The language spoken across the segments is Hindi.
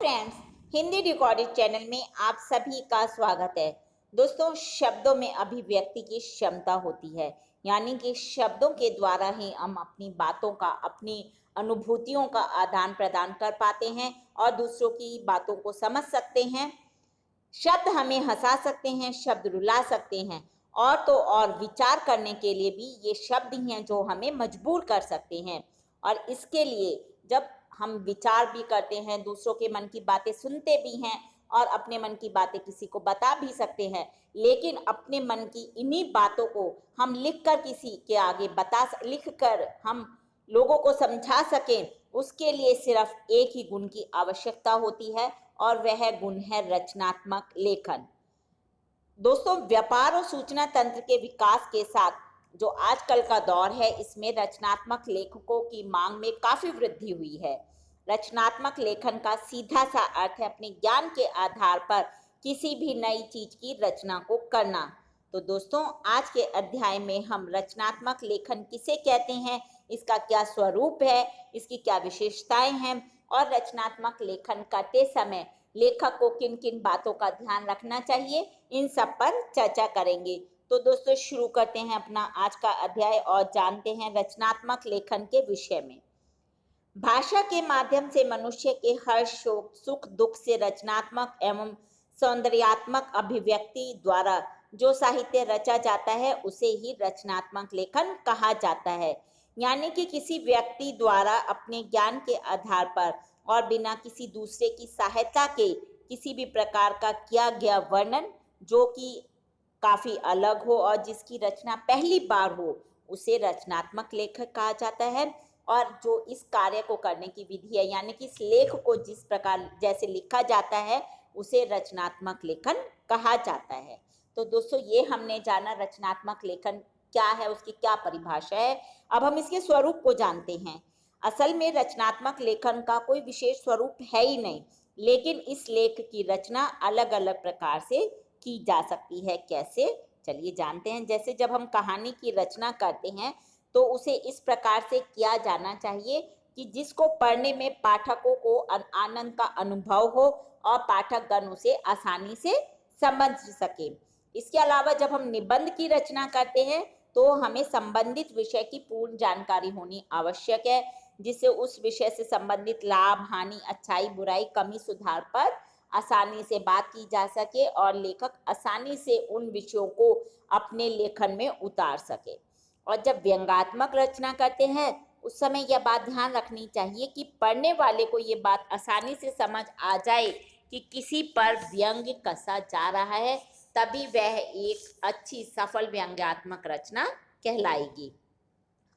फ्रेंड्स, हिंदी रिकॉर्डेड चैनल में आप सभी का स्वागत है। दोस्तों, शब्दों में अभिव्यक्ति की क्षमता होती है, यानी कि शब्दों के द्वारा ही हम अपनी बातों का, अपनी अनुभूतियों का आदान प्रदान कर पाते हैं और दूसरों की बातों को समझ सकते हैं। शब्द हमें हंसा सकते हैं, शब्द रुला सकते हैं, और तो और विचार करने के लिए भी ये शब्द ही हैं जो हमें मजबूर कर सकते हैं। और इसके लिए जब हम विचार भी करते हैं, दूसरों के मन की बातें सुनते भी हैं और अपने मन की बातें किसी को बता भी सकते हैं, लेकिन अपने मन की इन्हीं बातों को हम लिख कर किसी के आगे लिख कर हम लोगों को समझा सकें, उसके लिए सिर्फ एक ही गुण की आवश्यकता होती है और वह गुण है रचनात्मक लेखन। दोस्तों, व्यापार और सूचना तंत्र के विकास के साथ जो आजकल का दौर है, इसमें रचनात्मक लेखकों की मांग में काफी वृद्धि हुई है। रचनात्मक लेखन का सीधा सा अर्थ है अपने ज्ञान के आधार पर किसी भी नई चीज की रचना को करना। तो दोस्तों, आज के अध्याय में हम रचनात्मक लेखन किसे कहते हैं, इसका क्या स्वरूप है, इसकी क्या विशेषताएं हैं और रचनात्मक लेखन करते समय लेखक को किन किन बातों का ध्यान रखना चाहिए, इन सब पर चर्चा करेंगे। तो दोस्तों, शुरू करते हैं अपना आज का अध्याय और जानते हैं रचनात्मक लेखन के विषय में। भाषा के माध्यम से मनुष्य के हर्ष, शोक, सुख, दुख से रचनात्मक एवं सौंदर्यात्मक अभिव्यक्ति द्वारा जो साहित्य रचा जाता है उसे ही रचनात्मक लेखन कहा जाता है। यानी कि किसी व्यक्ति द्वारा अपने ज्ञान के आधार पर और बिना किसी दूसरे की सहायता के किसी भी प्रकार का किया गया वर्णन जो कि काफी अलग हो और जिसकी रचना पहली बार हो, उसे रचनात्मक लेखक कहा जाता है। और जो इस कार्य को करने की विधि है, यानी कि इस लेख को जिस प्रकार जैसे लिखा जाता है, उसे रचनात्मक लेखन कहा जाता है। तो दोस्तों, ये हमने जाना रचनात्मक लेखन क्या है, उसकी क्या परिभाषा है। अब हम इसके स्वरूप को जानते हैं। असल में रचनात्मक लेखन का कोई विशेष स्वरूप है ही नहीं, लेकिन इस लेख की रचना अलग अलग प्रकार से की जा सकती है। कैसे, चलिए जानते हैं। जैसे जब हम कहानी की रचना करते हैं तो उसे इस प्रकार से किया जाना चाहिए कि जिसको पढ़ने में पाठकों को आनंद का अनुभव हो और पाठकगण उसे आसानी से समझ सके। इसके अलावा जब हम निबंध की रचना करते हैं तो हमें संबंधित विषय की पूर्ण जानकारी होनी आवश्यक है, जिससे उस विषय से संबंधित लाभ, हानि, अच्छाई, बुराई, कमी, सुधार पर आसानी से बात की जा सके और लेखक आसानी से उन विषयों को अपने लेखन में उतार सके। और जब व्यंग्यात्मक रचना करते हैं उस समय यह बात ध्यान रखनी चाहिए कि पढ़ने वाले को ये बात आसानी से समझ आ जाए कि किसी पर व्यंग्य कसा जा रहा है, तभी वह एक अच्छी सफल व्यंग्यात्मक रचना कहलाएगी।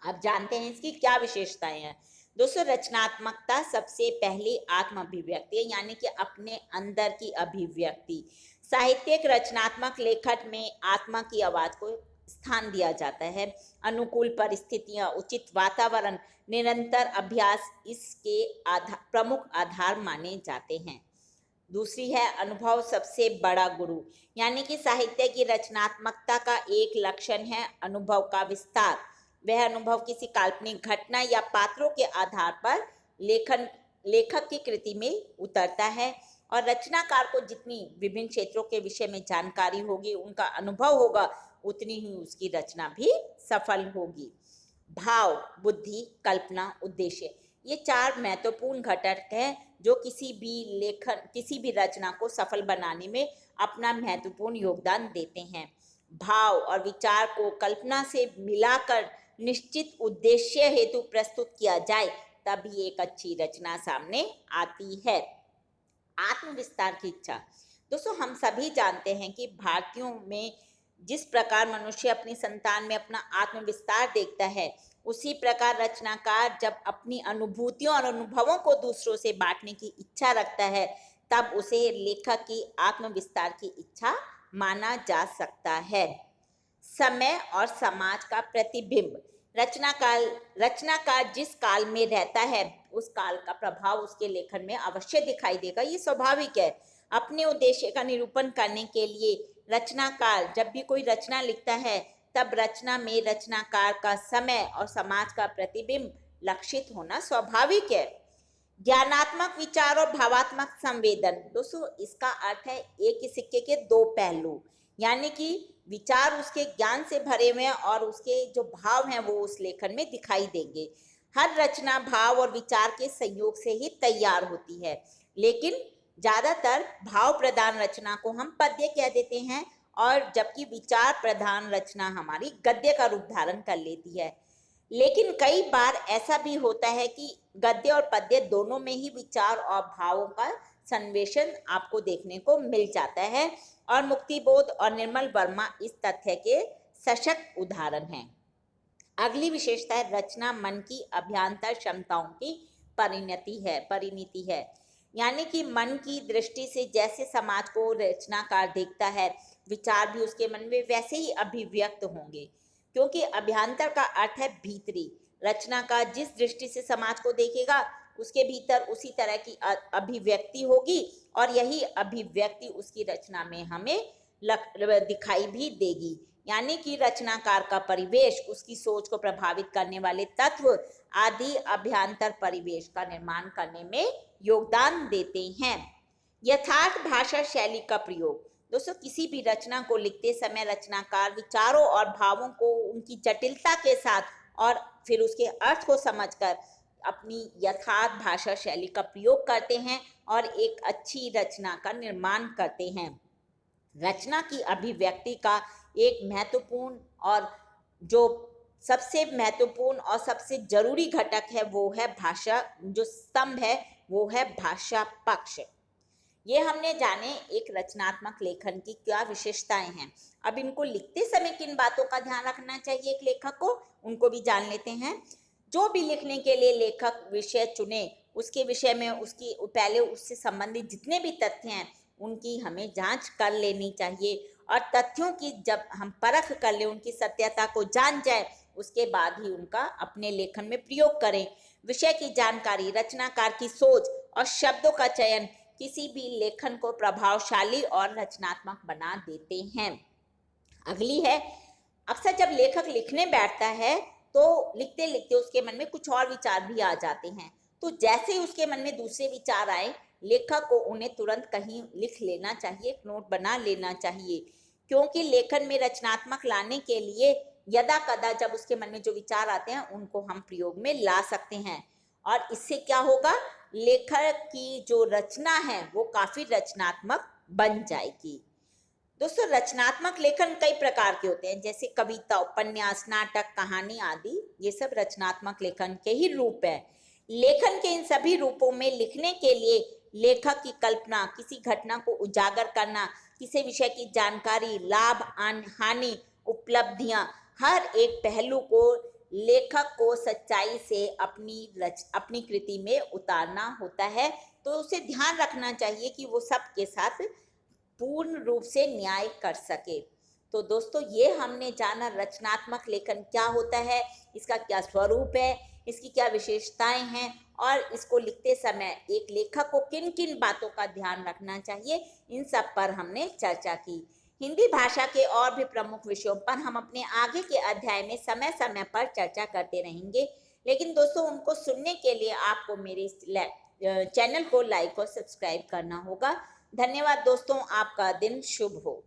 अब जानते हैं इसकी क्या विशेषताएं हैं। दोस्तों, रचनात्मकता सबसे पहली आत्म अभिव्यक्ति है, यानी कि अपने अंदर की अभिव्यक्ति। साहित्यिक रचनात्मक लेखन में आत्मा की आवाज को स्थान दिया जाता है। अनुकूल परिस्थितियां, उचित वातावरण, निरंतर अभ्यास इसके प्रमुख आधार माने जाते हैं। दूसरी है अनुभव सबसे बड़ा गुरु, यानी कि साहित्य की रचनात्मकता का एक लक्षण है अनुभव का विस्तार। वह अनुभव किसी काल्पनिक घटना या पात्रों के आधार पर लेखक की कृति में उतरता है। और रचनाकार को जितनी विभिन्न क्षेत्रों के विषय में जानकारी होगी, उनका अनुभव होगा, उतनी ही उसकी रचना भी सफल होगी। भाव, बुद्धि, कल्पना, उद्देश्य, ये चार महत्वपूर्ण घटक हैं जो किसी भी रचना को सफल बनाने में अपना महत्वपूर्ण योगदान देते हैं। भाव और विचार को कल्पना से मिलाकर निश्चित उद्देश्य हेतु प्रस्तुत किया जाए, तभी एक अच्छी रचना सामने आती है। आत्मविस्तार की इच्छा। दोस्तों, हम सभी जानते हैं कि भारतीयों में जिस प्रकार मनुष्य अपनी संतान में अपना आत्मविस्तार देखता है, उसी प्रकार रचनाकार जब अपनी अनुभूतियों और अनुभवों को दूसरों से बांटने की इच्छा रखता है, तब उसे लेखक की आत्मविस्तार की इच्छा माना जा सकता है। समय और समाज का प्रतिबिंब। रचनाकार जिस काल में रहता है, उस काल का प्रभाव उसके लेखन में अवश्य दिखाई देगा, ये स्वाभाविक है। अपने उद्देश्य का निरूपण करने के लिए रचनाकार जब भी कोई रचना लिखता है, तब रचना में रचनाकार का समय और समाज का प्रतिबिंब लक्षित होना स्वाभाविक है। ज्ञानात्मक विचार और भावात्मक संवेदन। दोस्तों इसका अर्थ है एक ही सिक्के के दो पहलू, यानी कि विचार उसके ज्ञान से भरे हुए हैं और उसके जो भाव हैं वो उस लेखन में दिखाई देंगे। हर रचना भाव और विचार के संयोग से ही तैयार होती है, लेकिन ज्यादातर भाव प्रधान रचना को हम पद्य कह देते हैं, और जबकि विचार प्रधान रचना हमारी गद्य का रूप धारण कर लेती है। लेकिन कई बार ऐसा भी होता है कि गद्य और पद्य दोनों में ही विचार और भावों का संवेशन आपको देखने को मिल जाता है, और मुक्तिबोध और निर्मल वर्मा इस तथ्य के सशक्त उदाहरण हैं। अगली विशेषता है रचना मन की अभ्यांतर क्षमताओं की परिणति है। यानी कि मन की दृष्टि से जैसे समाज को रचनाकार देखता है, विचार भी उसके मन में वैसे ही अभिव्यक्त होंगे, क्योंकि अभ्यांतर का अर्थ है भीतरी। रचनाकार जिस दृष्टि से समाज को देखेगा उसके भीतर उसी तरह की अभिव्यक्ति होगी, और यही अभिव्यक्ति उसकी रचना में हमें दिखाई भी देगी। यानी कि रचनाकार का परिवेश, उसकी सोच को प्रभावित करने वाले तत्व आदि अभ्यांतर परिवेश का निर्माण करने में योगदान देते हैं। यथार्थ भाषा शैली का प्रयोग। दोस्तों किसी भी रचना को लिखते समय रचनाकार विचारों और भावों को उनकी जटिलता के साथ और फिर उसके अर्थ को समझकर अपनी यथार्थ भाषा शैली का प्रयोग करते हैं और एक अच्छी रचना का निर्माण करते हैं। रचना की अभिव्यक्ति का एक महत्वपूर्ण और जो सबसे महत्वपूर्ण और सबसे जरूरी घटक है वो है भाषा, जो स्तंभ है वो है भाषा पक्ष। ये हमने जाने एक रचनात्मक लेखन की क्या विशेषताएं हैं। अब इनको लिखते समय किन बातों का ध्यान रखना चाहिए एक लेखक को, उनको भी जान लेते हैं। जो भी लिखने के लिए लेखक विषय चुने उसके विषय में उसकी पहले उससे संबंधित जितने भी तथ्य हैं उनकी हमें जांच कर लेनी चाहिए, और तथ्यों की जब हम परख कर ले, उनकी सत्यता को जान जाए, उसके बाद ही उनका अपने लेखन में प्रयोग करें। विषय की जानकारी, रचनाकार की सोच और शब्दों का चयन किसी भी लेखन को प्रभावशाली और रचनात्मक बना देते हैं। अगली है, अक्सर जब लेखक लिखने बैठता है तो लिखते लिखते उसके मन में कुछ और विचार भी आ जाते हैं, तो जैसे ही उसके मन में दूसरे विचार आए लेखक को उन्हें तुरंत कहीं लिख लेना चाहिए, नोट बना लेना चाहिए, क्योंकि लेखन में रचनात्मक लाने के लिए यदा कदा जब उसके मन में जो विचार आते हैं उनको हम प्रयोग में ला सकते हैं, और इससे क्या होगा, लेखक की जो रचना है वो काफी रचनात्मक बन जाएगी। दोस्तों रचनात्मक लेखन कई प्रकार के होते हैं, जैसे कविता, उपन्यास, नाटक, कहानी आदि, ये सब रचनात्मक लेखन के ही रूप है। लेखन के इन सभी रूपों में लिखने के लिए लेखक की कल्पना, किसी घटना को उजागर करना, किसी विषय की जानकारी, लाभ हानि, उपलब्धियां, हर एक पहलू को लेखक को सच्चाई से अपनी कृति में उतारना होता है। तो उसे ध्यान रखना चाहिए कि वो सबके साथ पूर्ण रूप से न्याय कर सके। तो दोस्तों ये हमने जाना रचनात्मक लेखन क्या होता है, इसका क्या स्वरूप है, इसकी क्या विशेषताएं हैं, और इसको लिखते समय एक लेखक को किन किन बातों का ध्यान रखना चाहिए, इन सब पर हमने चर्चा की। हिंदी भाषा के और भी प्रमुख विषयों पर हम अपने आगे के अध्याय में समय समय पर चर्चा करते रहेंगे, लेकिन दोस्तों उनको सुनने के लिए आपको मेरे इस चैनल को लाइक और सब्सक्राइब करना होगा। धन्यवाद दोस्तों, आपका दिन शुभ हो।